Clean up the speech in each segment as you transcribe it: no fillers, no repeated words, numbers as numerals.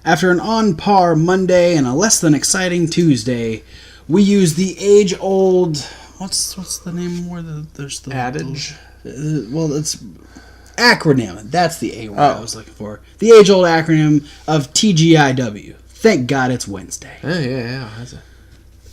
After an on-par Monday and a less-than-exciting Tuesday, we use the age-old... What's the name where there's the... Adage? Well, it's... acronym. That's the A word I was looking for. The age-old acronym of TGIW. Thank God it's Wednesday. Yeah.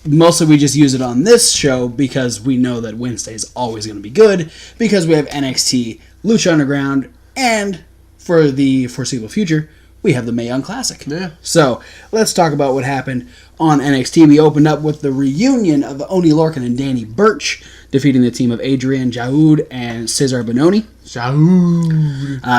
Mostly we just use it on this show because we know that Wednesday is always going to be good because we have NXT, Lucha Underground, and for the foreseeable future, we have the Mae Young Classic. Yeah. So, let's talk about what happened on NXT. We opened up with the reunion of Oney Lorcan and Danny Burch, defeating the team of Adrian Jaoud and Cesar Bononi.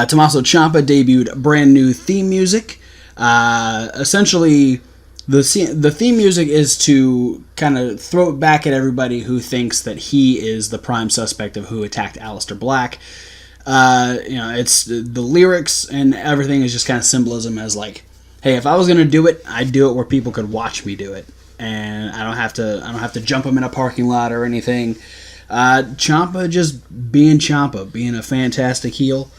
Tommaso Ciampa debuted brand new theme music. Essentially, the theme music is to kind of throw it back at everybody who thinks that he is the prime suspect of who attacked Aleister Black. It's the lyrics and everything is just kind of symbolism as like, hey, if I was gonna do it, I'd do it where people could watch me do it, and I don't have to jump them in a parking lot or anything. Ciampa just being Ciampa, being a fantastic heel.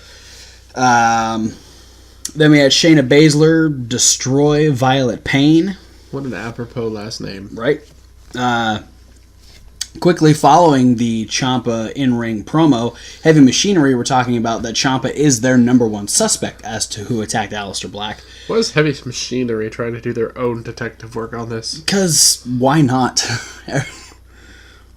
Then we had Shayna Baszler destroy Violet Payne. What an apropos last name. Right. Quickly following the Ciampa in-ring promo, Heavy Machinery were talking about that Ciampa is their number one suspect as to who attacked Aleister Black. Why is Heavy Machinery trying to do their own detective work on this? Because why not?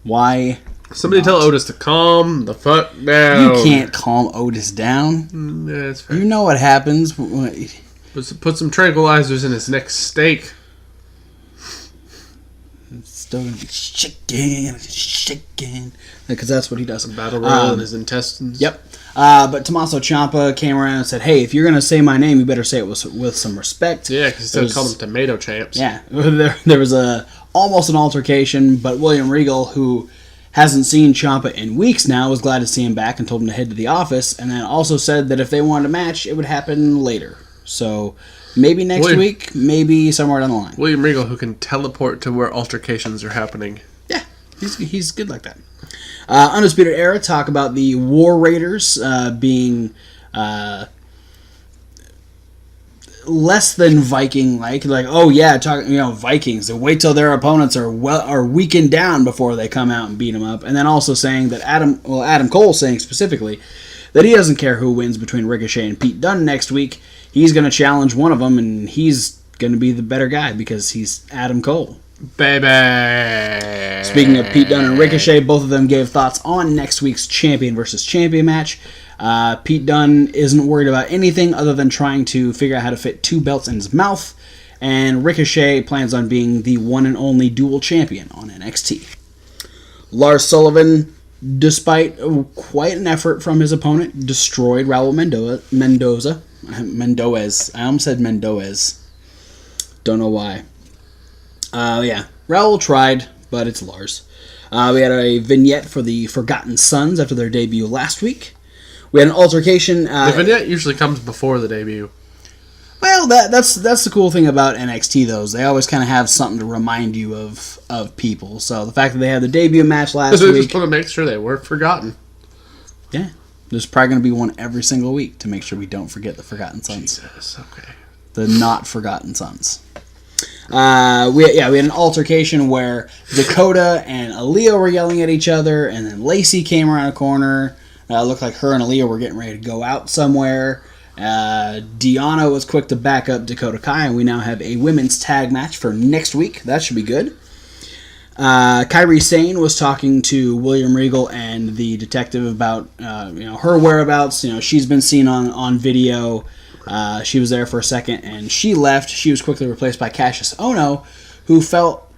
Why Somebody tell Otis to calm the fuck down. You can't calm Otis down. Yeah, that's fair. You know what happens. Put some tranquilizers in his next steak. It's still going to be shaking. Because that's what he does. Battle royal in his intestines. Yep. But Tommaso Ciampa came around and said, hey, if you're going to say my name, you better say it with some respect. Yeah, because instead of calling them tomato champs. Yeah. There was almost an altercation, but William Regal, who hasn't seen Ciampa in weeks now, was glad to see him back and told him to head to the office, and then also said that if they wanted a match, it would happen later. So maybe next week, maybe somewhere down the line. William Regal, who can teleport to where altercations are happening. Yeah, he's good like that. Undisputed Era talk about the War Raiders being less than Viking-like. Like, oh yeah, Vikings. They wait till their opponents are weakened down before they come out and beat them up. And then also saying that Adam Cole saying specifically that he doesn't care who wins between Ricochet and Pete Dunne next week. He's going to challenge one of them, and he's going to be the better guy because he's Adam Cole. Baby! Speaking of Pete Dunne and Ricochet, both of them gave thoughts on next week's champion versus champion match. Pete Dunne isn't worried about anything other than trying to figure out how to fit two belts in his mouth, and Ricochet plans on being the one and only dual champion on NXT. Lars Sullivan, despite quite an effort from his opponent, destroyed Raul Mendoza. I almost said Mendoez. Don't know why. Raul tried, but it's Lars. We had a vignette for the Forgotten Sons after their debut last week. We had an altercation. The vignette usually comes before the debut. Well, that's the cool thing about NXT, though. Is they always kind of have something to remind you of people. So the fact that they had the debut match last week. They just want to make sure they weren't forgotten. Yeah. There's probably going to be one every single week to make sure we don't forget the Forgotten Sons. Jesus, okay. The not Forgotten Sons. We had an altercation where Dakota and Aaliyah were yelling at each other, and then Lacey came around a corner. Looked like her and Aaliyah were getting ready to go out somewhere. Deonna was quick to back up Dakota Kai, and we now have a women's tag match for next week. That should be good. Kairi Sane was talking to William Regal and the detective about her whereabouts. She's been seen on video. She was there for a second, and she left. She was quickly replaced by Cassius Ohno, who felt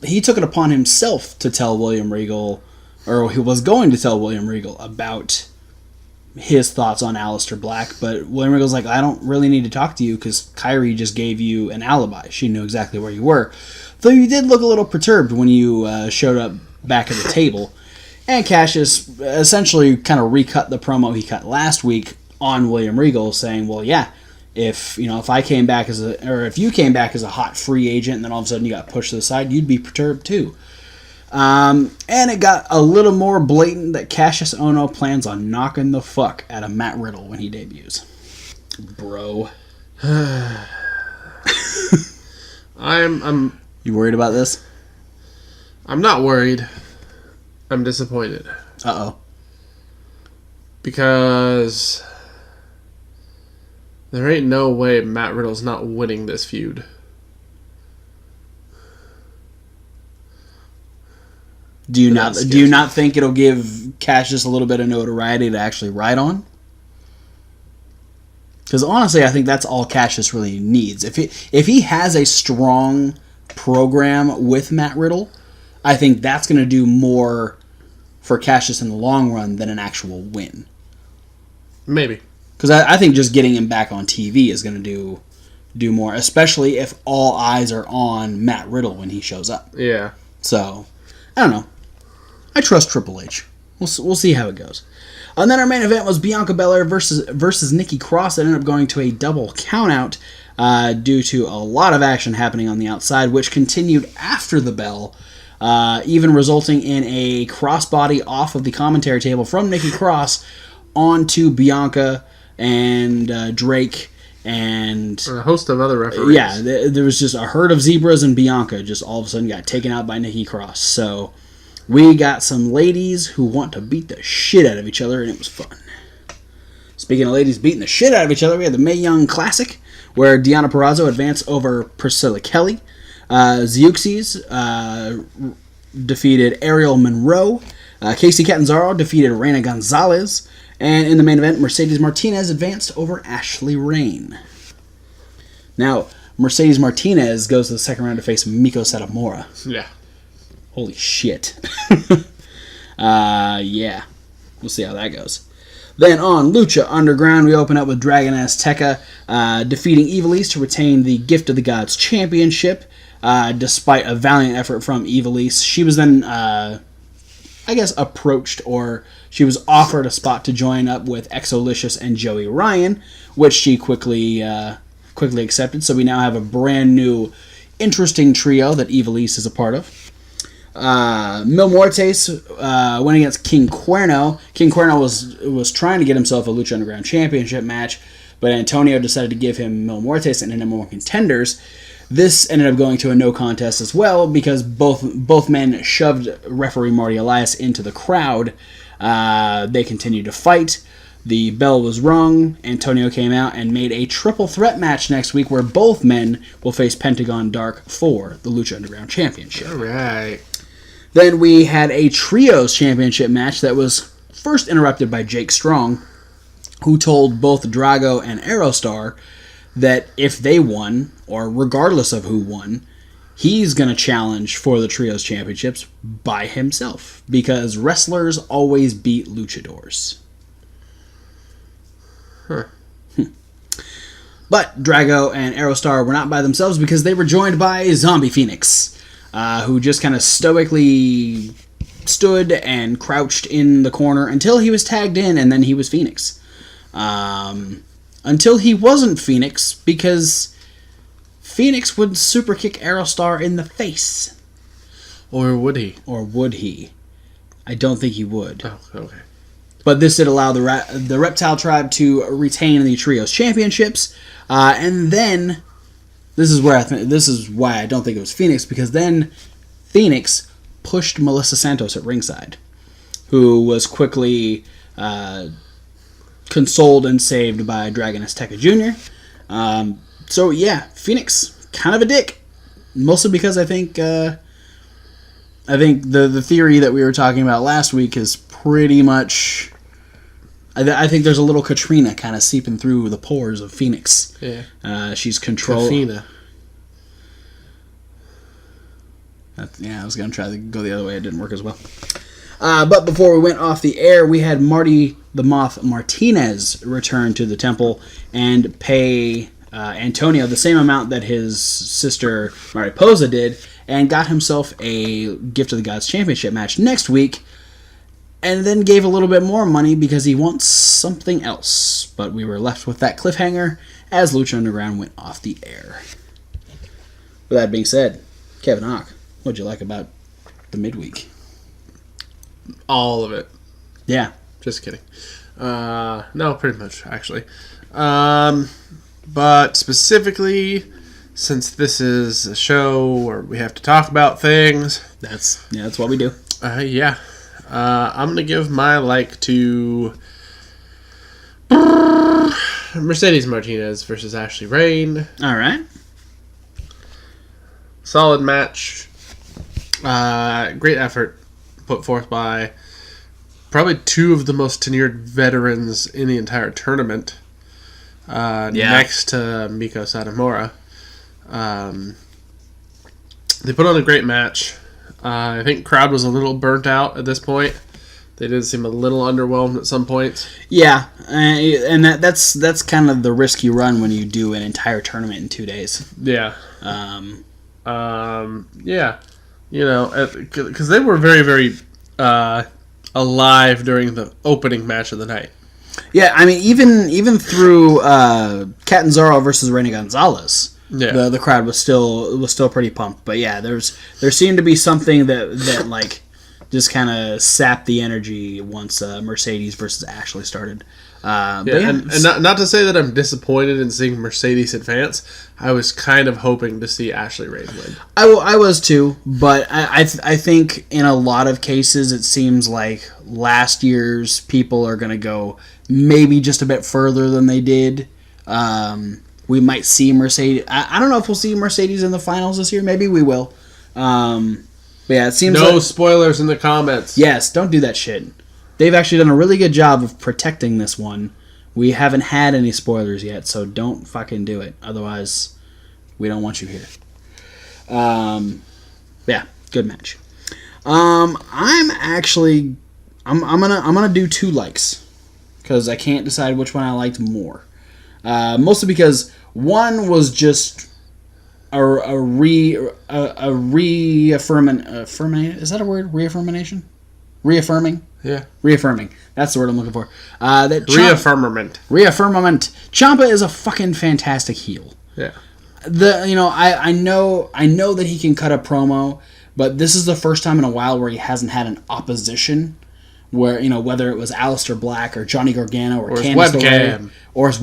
he took it upon himself to tell William Regal, or he was going to tell William Regal about his thoughts on Aleister Black, but William Regal's like, I don't really need to talk to you because Kairi just gave you an alibi. She knew exactly where you were. Though you did look a little perturbed when you showed up back at the table. And Cassius essentially kind of recut the promo he cut last week on William Regal, saying, well, yeah, if I came back if you came back as a hot free agent and then all of a sudden you got pushed to the side, you'd be perturbed too. And it got a little more blatant that Cassius Ohno plans on knocking the fuck out of Matt Riddle when he debuts. Bro. I'm You worried about this? I'm not worried. I'm disappointed. Uh-oh. Because there ain't no way Matt Riddle's not winning this feud. Do you not think it'll give Cassius a little bit of notoriety to actually ride on? Because honestly, I think that's all Cassius really needs. If he has a strong program with Matt Riddle, I think that's going to do more for Cassius in the long run than an actual win. Maybe. Because I think just getting him back on TV is going to do more, especially if all eyes are on Matt Riddle when he shows up. Yeah. So, I don't know. I trust Triple H. We'll see how it goes. And then our main event was Bianca Belair versus Nikki Cross. It ended up going to a double countout due to a lot of action happening on the outside, which continued after the bell, even resulting in a crossbody off of the commentary table from Nikki Cross onto Bianca and Drake and a host of other referees. Yeah, there was just a herd of zebras, and Bianca just all of a sudden got taken out by Nikki Cross. So we got some ladies who want to beat the shit out of each other, and it was fun. Speaking of ladies beating the shit out of each other, we had the Mae Young Classic, where Deonna Purrazzo advanced over Priscilla Kelly. Zeuxis defeated Ariel Monroe. Casey Catanzaro defeated Rayne Gonzalez. And in the main event, Mercedes Martinez advanced over Ashley Rayne. Now, Mercedes Martinez goes to the second round to face Miko Satomura. Yeah. Holy shit. Yeah. We'll see how that goes. Then on Lucha Underground, we open up with Dragon Azteca defeating Ivelisse to retain the Gift of the Gods Championship, despite a valiant effort from Ivelisse. She was then, approached, or she was offered a spot to join up with Exolicious and Joey Ryan, which she quickly accepted. So we now have a brand new, interesting trio that Ivelisse is a part of. Mil Muertes went against King Cuerno. King Cuerno was trying to get himself a Lucha Underground Championship match, but Antonio decided to give him Mil Muertes and number one contenders. This ended up going to a no contest as well because both men shoved referee Marty Elias into the crowd. They continued to fight. The bell was rung. Antonio came out and made a triple threat match next week where both men will face Pentagon Dark for the Lucha Underground Championship. All right. Then we had a Trios Championship match that was first interrupted by Jake Strong, who told both Drago and Aerostar that if they won, or regardless of who won, he's going to challenge for the Trios Championships by himself, because wrestlers always beat luchadors. Huh. But Drago and Aerostar were not by themselves because they were joined by Zombie Phoenix, who just kind of stoically stood and crouched in the corner until he was tagged in, and then he was Phoenix. Until he wasn't Phoenix, because Phoenix would super kick Aerostar in the face. Or would he? Or would he? I don't think he would. Oh, okay. But this did allow the Reptile Tribe to retain the Trios Championships, and then this is why I don't think it was Phoenix, because then Phoenix pushed Melissa Santos at ringside, who was quickly consoled and saved by Dragon Azteca Jr. So yeah, Phoenix, kind of a dick, mostly because I think the theory that we were talking about last week is pretty much. I think there's a little Katrina kind of seeping through the pores of Phoenix. Yeah. She's controlling. Kafina. I was going to try to go the other way. It didn't work as well. But before we went off the air, we had Marty the Moth Martinez return to the temple and pay Antonio the same amount that his sister Mariposa did, and got himself a Gift of the Gods Championship match next week, and then gave a little bit more money because he wants something else. But we were left with that cliffhanger as Lucha Underground went off the air. With that being said, Kevin Hawk, what'd you like about the midweek? All of it. Yeah. Just kidding. No, pretty much, actually. But specifically, since this is a show where we have to talk about things, That's what we do. I'm gonna give my like to Mercedes Martinez versus Ashley Rayne. All right. Solid match. Great effort put forth by probably two of the most tenured veterans in the entire tournament. Next to Miko Satomura. They put on a great match. I think crowd was a little burnt out at this point. They did seem a little underwhelmed at some points. Yeah, and that's kind of the risk you run when you do an entire tournament in 2 days. Yeah. Yeah. You know, because they were very, very alive during the opening match of the night. Yeah, I mean, even through Catanzaro versus Rayne Gonzalez, the crowd was still pretty pumped. But yeah, there seemed to be something that like just kind of sapped the energy once Mercedes versus Ashley started. And not to say that I'm disappointed in seeing Mercedes advance. I was kind of hoping to see Ashley Rayne win. I was too, but I think in a lot of cases it seems like last year's people are going to go maybe just a bit further than they did. We might see Mercedes. I don't know if we'll see Mercedes in the finals this year. Maybe we will. But yeah, it seems no spoilers in the comments. Yes, don't do that shit. They've actually done a really good job of protecting this one. We haven't had any spoilers yet, so don't fucking do it. Otherwise, we don't want you here. Yeah, good match. I'm gonna do two likes because I can't decide which one I liked more. Mostly because one was just a reaffirming. Is that a word? Reaffirmation? Reaffirming? Yeah. Reaffirming. That's the word I'm looking for. Reaffirmament. Reaffirmament. Ciampa is a fucking fantastic heel. Yeah. I know that he can cut a promo, but this is the first time in a while where he hasn't had an opposition. Where, whether it was Aleister Black or Johnny Gargano or Candice LeRae or his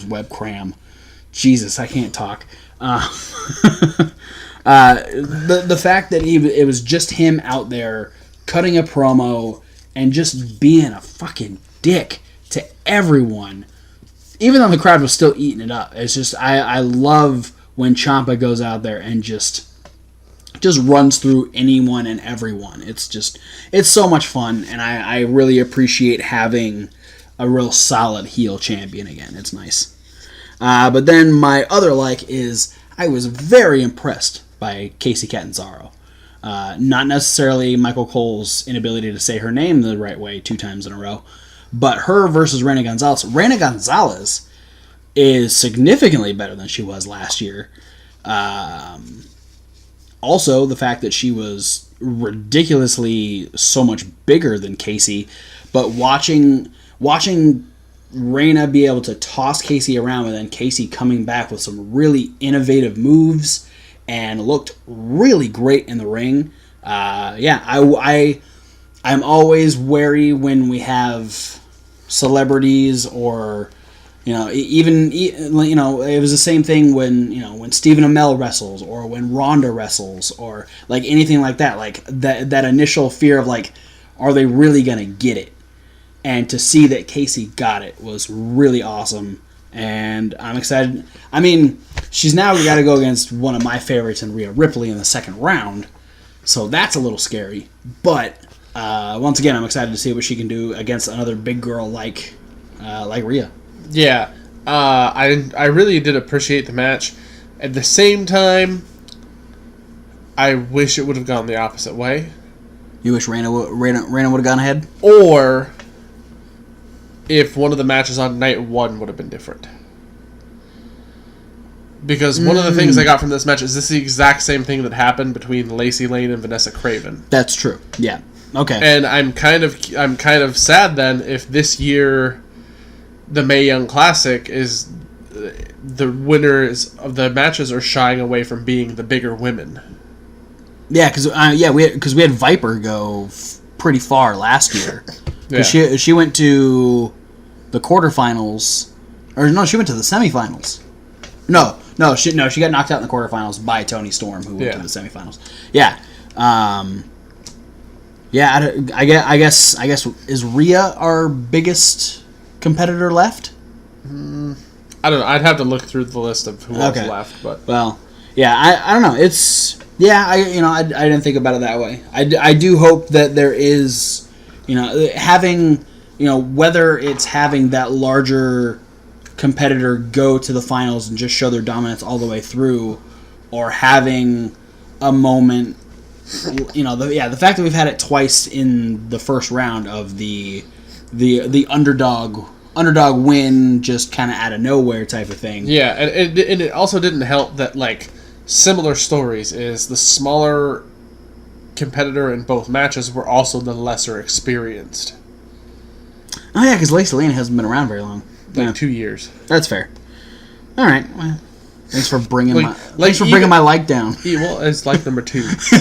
webcam. Jesus, I can't talk. The fact that it was just him out there cutting a promo and just being a fucking dick to everyone, even though the crowd was still eating it up. It's just I love when Ciampa goes out there and just runs through anyone and everyone. It's so much fun, and I really appreciate having a real solid heel champion again. It's nice. But then my other like is I was very impressed by Kacy Catanzaro. Not necessarily Michael Cole's inability to say her name the right way 2 times in a row, but her versus Rayne Gonzalez. Rayne Gonzalez is significantly better than she was last year. Also, the fact that she was ridiculously so much bigger than Kacy, but watching Rayna be able to toss Kacy around and then Kacy coming back with some really innovative moves and looked really great in the ring. I'm always wary when we have celebrities or it was the same thing when Stephen Amell wrestles or when Ronda wrestles or like anything like that. Like that initial fear of like, are they really gonna get it? And to see that Kacy got it was really awesome, and I'm excited. I mean, she's now got to go against one of my favorites in Rhea Ripley in the second round, so that's a little scary. But once again, I'm excited to see what she can do against another big girl like Rhea. Yeah, I really did appreciate the match. At the same time, I wish it would have gone the opposite way. You wish Rayna would have gone ahead? Or if one of the matches on night 1 would have been different. Because one of the things I got from this match is this is the exact same thing that happened between Lacey Lane and Vanessa Craven. That's true. Yeah. Okay. And I'm kind of sad then if this year the Mae Young Classic is the winners of the matches are shying away from being the bigger women. Yeah, because we had Viper go pretty far last year. Yeah. She went to the quarterfinals, or no, she went to the semifinals. No, No, she got knocked out in the quarterfinals by Toni Storm, who went to the semifinals. Yeah. I guess is Rhea our biggest competitor left? I don't know. I'd have to look through the list of who else left, but I don't know. It's I didn't think about it that way. I do hope that there is having whether it's having that larger competitor go to the finals and just show their dominance all the way through, or having a moment. The fact that we've had it twice in the first round of the underdog win, just kind of out of nowhere type of thing. Yeah, and it also didn't help that similar stories is the smaller competitor in both matches were also the lesser experienced. Oh yeah, because Lacey Lane hasn't been around very long. 2 years. That's fair. All right. Well, thanks for bringing my like down. Well, it's like number 2. So,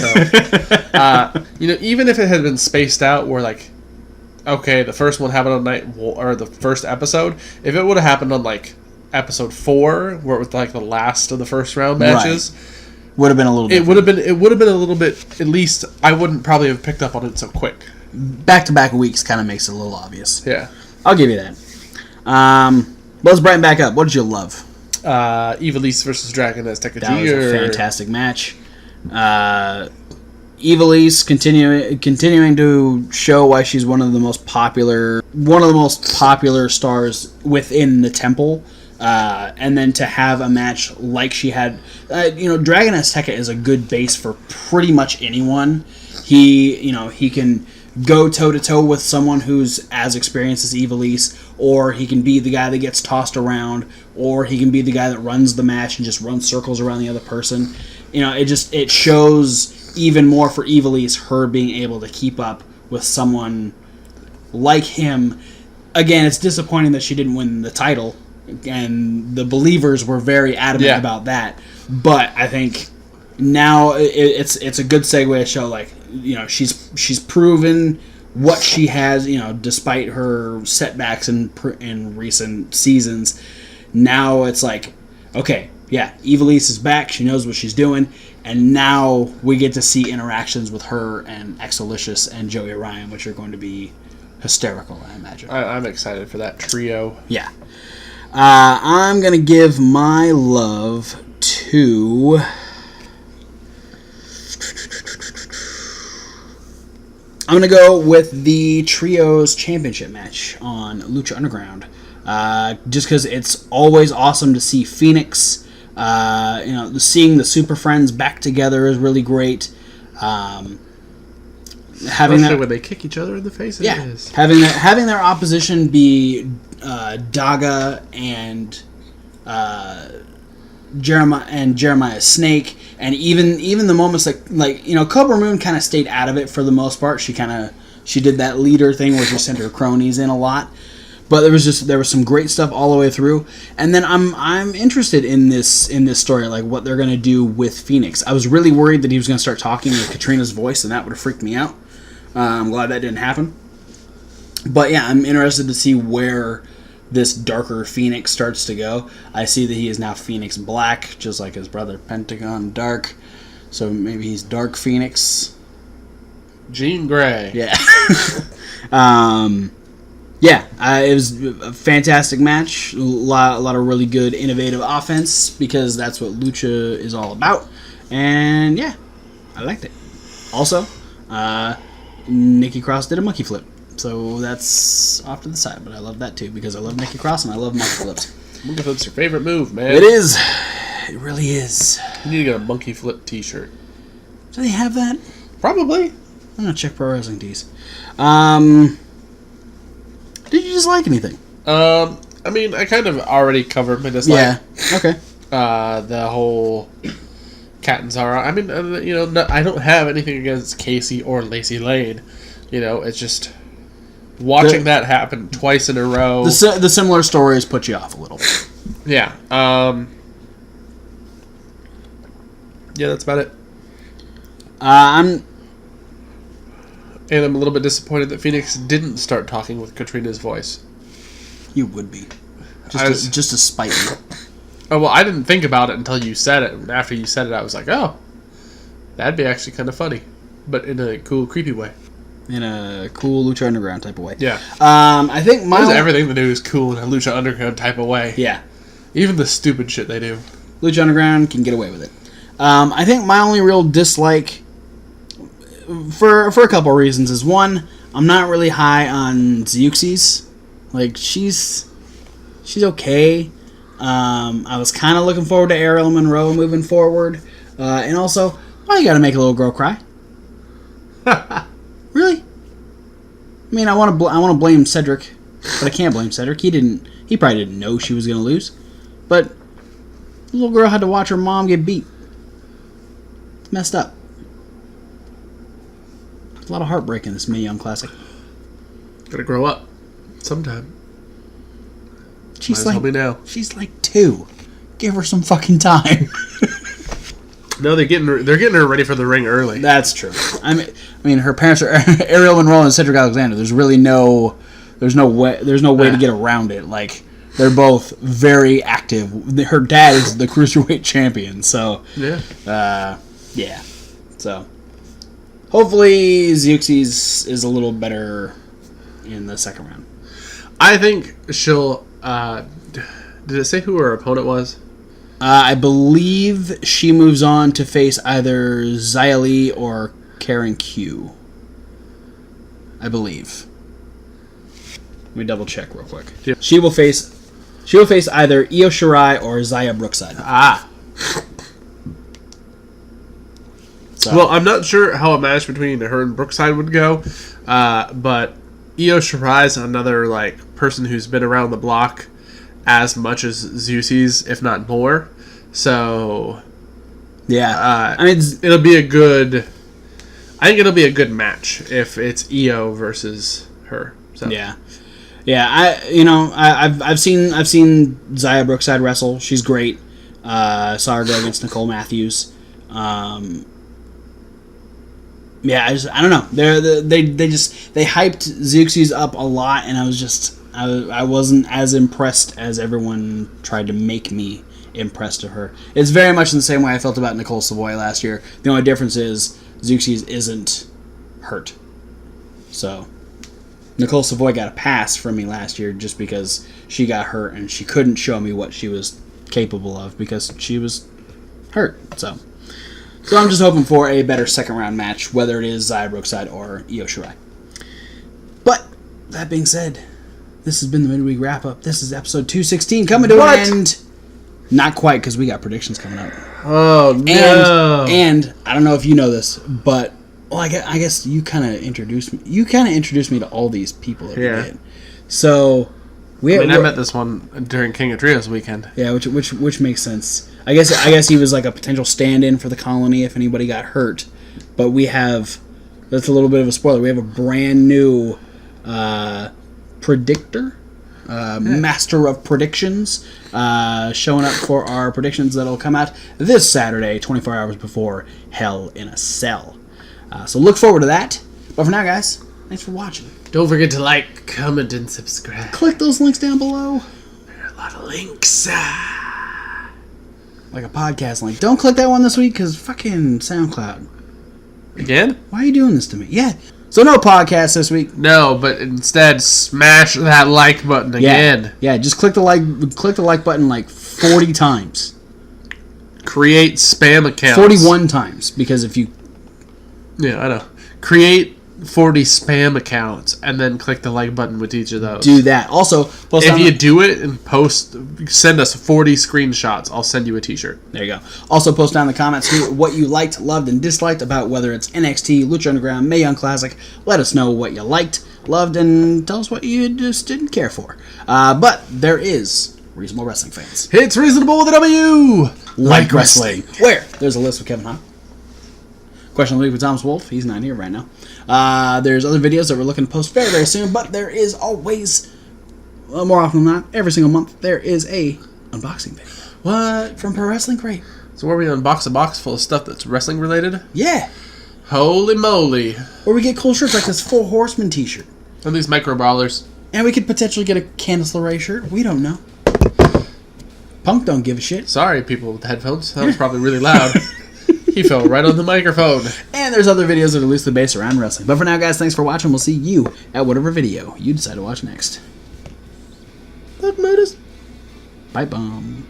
even if it had been spaced out, where the first one happened on or the first episode. If it would have happened on episode 4, where it was the last of the first round matches, would have been a little. It would have been a little bit. At least I wouldn't probably have picked up on it so quick. Back-to-back weeks kind of makes it a little obvious. Yeah, I'll give you that. Let's brighten back up. What did you love? Ivelisse versus Dragon Azteca Jr. That was a fantastic match. Ivelisse continuing to show why she's one of the most popular stars within the temple. And then to have a match like she had, Dragon Azteca is a good base for pretty much anyone. He can go toe-to-toe with someone who's as experienced as Ivelisse, or he can be the guy that gets tossed around, or he can be the guy that runs the match and just runs circles around the other person. It shows even more for Ivelisse, her being able to keep up with someone like him. Again, it's disappointing that she didn't win the title, and the believers were very adamant about that. But I think now it's a good segue to show she's proven what she has, despite her setbacks in recent seasons. Now it's okay, Ivelisse is back. She knows what she's doing, and now we get to see interactions with her and Exalicious and Joey Ryan, which are going to be hysterical, I imagine. I'm excited for that trio. Yeah. I'm going to give my love to... I'm going to go with the Trios Championship match on Lucha Underground. Just because it's always awesome to see Phoenix. Seeing the Super Friends back together is really great. Especially when they kick each other in the face. Yeah, having their opposition be Daga and Jeremiah Snake, and even the moments Cobra Moon kind of stayed out of it for the most part. She did that leader thing where she sent her cronies in a lot, but there was some great stuff all the way through. And then I'm interested in this story, what they're gonna do with Phoenix. I was really worried that he was gonna start talking with Katrina's voice, and that would have freaked me out. I'm glad that didn't happen. But yeah, I'm interested to see where this darker Phoenix starts to go. I see that he is now Phoenix Black, just like his brother Pentagon Dark. So maybe he's Dark Phoenix. Jean Grey. Yeah. It was a fantastic match. A lot of really good, innovative offense, because that's what Lucha is all about. And yeah, I liked it. Also, Nikki Cross did a monkey flip. So that's off to the side, but I love that too, because I love Nikki Cross and I love monkey flips. Monkey flip's your favorite move, man. It is. It really is. You need to get a monkey flip t-shirt. Do they have that? Probably. I'm going to check Pro Wrestling Tees. Did you dislike anything? I mean, I kind of already covered my dislike. Yeah, okay. The whole Kat and Zara. I mean, I don't have anything against Casey or Lacey Lane. It's just... watching that happen twice in a row. The similar stories put you off a little bit. Yeah. Yeah, that's about it. And I'm a little bit disappointed that Phoenix didn't start talking with Katrina's voice. You would be. Just to spite you. Oh, well, I didn't think about it until you said it. And after you said it, I was like, oh, that'd be actually kind of funny. But in a cool, creepy way. In a cool Lucha Underground type of way. Yeah. I think everything they do is cool in a Lucha Underground type of way. Yeah. Even the stupid shit they do. Lucha Underground can get away with it. I think my only real dislike, for a couple of reasons, is one, I'm not really high on Zeuxis. Like, she's okay. I was kind of looking forward to Ariel Monroe moving forward. And also, why you gotta make a little girl cry? Really? I mean, I want to blame Cedric, but I can't blame Cedric. He probably didn't know she was gonna lose. But the little girl had to watch her mom get beat. It's messed up. There's a lot of heartbreak in this Mae Young Classic. Gotta grow up sometime. She's Might as well be now. She's like 2. Give her some fucking time. No, they're getting her ready for the ring early. That's true. I mean, her parents are Ariel Monroe and Cedric Alexander. There's no way to get around it. Like, they're both very active. Her dad is the cruiserweight champion, so yeah. So hopefully Zeuxis is a little better in the second round. I think she'll. Did it say who her opponent was? I believe she moves on to face either Xia Li or Karen Q. I believe. Let me double check real quick. Yep. She will face either Io Shirai or Xia Brookside. So. Well, I'm not sure how a match between her and Brookside would go, but Io Shirai is another person who's been around the block as much as Zeuxis, if not more. So, yeah, it'll be a good. I think it'll be a good match if it's Io versus her. So. Yeah. I've seen Xia Brookside wrestle. She's great. Saw her go against Nicole Matthews. I don't know. They hyped Zeuxis up a lot, and I wasn't as impressed as everyone tried to make me impressed of her. It's very much in the same way I felt about Nicole Savoy last year. The only difference is Zeuxis isn't hurt. So Nicole Savoy got a pass from me last year just because she got hurt and she couldn't show me what she was capable of because she was hurt. So I'm just hoping for a better second round match, whether it is Xia Brookside or Io Shirai. But that being said, this has been the midweek wrap up. This is episode 216 coming to an end. Not quite, because we got predictions coming up. Oh no! And I don't know if you know this, but I guess you kind of introduced me. You kind of introduced me to all these people that we did. So I met this one during King of Trios weekend. Yeah, which makes sense. I guess he was like a potential stand-in for the Colony if anybody got hurt. But that's a little bit of a spoiler. We have a brand new predictor, master of predictions, showing up for our predictions that'll come out this Saturday, 24 hours before Hell in a Cell. So look forward to that. But for now, guys, thanks for watching. Don't forget to like, comment, and subscribe. Click those links down below. There are a lot of links. Like a podcast link. Don't click that one this week because fucking SoundCloud. Again? Why are you doing this to me? Yeah. So no podcast this week. No, but instead smash that like button again. Yeah, just click the like button like 40 times. Create spam accounts. 41 times because if you Yeah, I know. Create 40 spam accounts and then click the like button with each of those. Do that. Also, if you do it and send us 40 screenshots, I'll send you a t-shirt. There you go. Also, post down in the comments too what you liked, loved, and disliked about whether it's NXT, Lucha Underground, Mae Young Classic. Let us know what you liked, loved, and tell us what you just didn't care for. But there is Reasonable Wrestling Fans. It's reasonable with a W! Like wrestling. Where? There's a list with Kevin Hahn. Question of the week with Thomas Wolf. He's not here right now. There's other videos that we're looking to post very, very soon, but there is always, more often than not, every single month, there is a unboxing video. What? From Pro Wrestling Crate. So where we unbox a box full of stuff that's wrestling related? Yeah. Holy moly. Or we get cool shirts like this Four Horsemen t-shirt. And these micro brawlers. And we could potentially get a Candice LeRae shirt. We don't know. Punk don't give a shit. Sorry, people with headphones. That was probably really loud. He fell right on the microphone. And there's other videos that are loosely based around wrestling. But for now, guys, thanks for watching. We'll see you at whatever video you decide to watch next. That made us. Bye, bum.